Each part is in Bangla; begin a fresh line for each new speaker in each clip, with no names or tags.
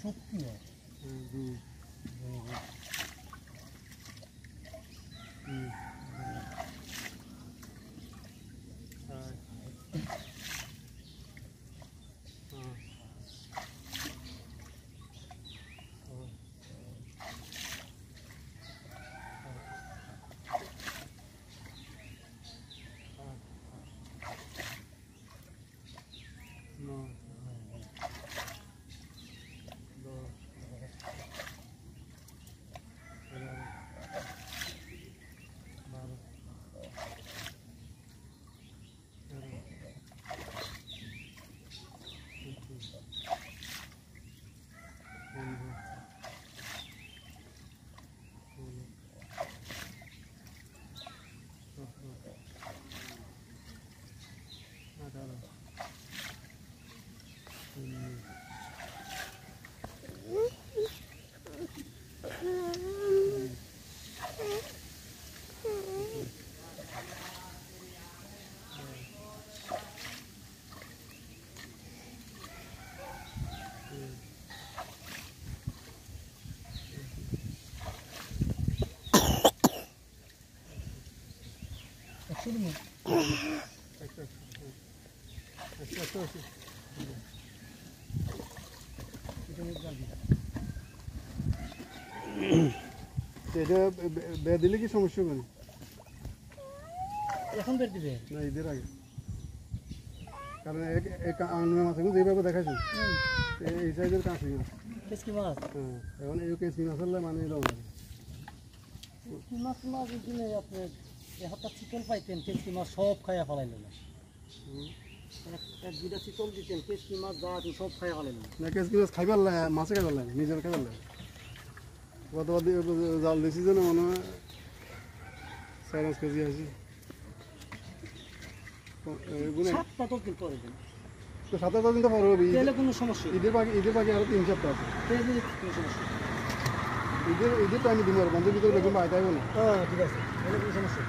সত্যি এটা বের দিলে কি সমস্যা হবে? এখন বের দিবে না ঈদের আগে, কারণ মাছগুলো যেভাবে দেখাচ্ছি এই সাইজের কাঁচি মাছ, কেসকি মাছ। হ্যাঁ, এখন এই কেসকি মাছ হলে মানে মাছ মাছ দিলে আপনি হঠাৎ চিকন পাইতেন, কেসকি মাছ সব খাইয়া ফেলাইলেন। এক দুটা চিকন দিতেন, কেসকি মাছ যা সব খাইয়া ফেলাইলেন। না কেসকি মাছ খাইবার লাগে, মাছে খাইবার লাগে, নিজের খাইবার লাগে। গতবার জাল দিয়েছি যেন মনে হয় 4-5 কেজি আছে। তো 7-8 দিন তো পরে হবে, কোনো সমস্যা ঈদের বাকি আরো 3 সপ্তাহ আছে। ঈদের টাইমে দিন আর বন্ধের ভিতরে বেগুন পাইতে হবে না। হ্যাঁ ঠিক আছে, কোনো সমস্যা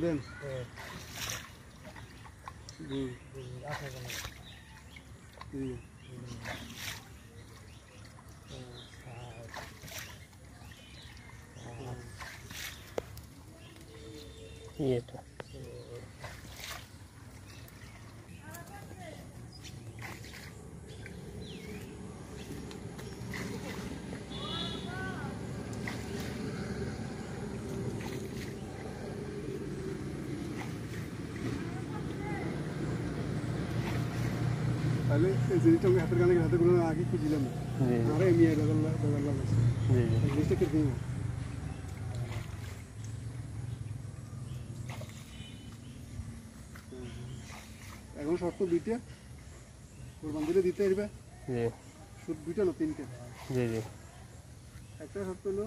দেন। ये तो पहले जिनिसटा हाथेर गाने हाथे गुलो आगे खुजिलाम आरो एमि बेगल्ला बस जिनिसटा किरकम এখন শর্ত দুইটা কুরবান দিলে দিতে পারবে। জি শুধু দুইটা না তিনটা। জি জি একটা শর্ত হলো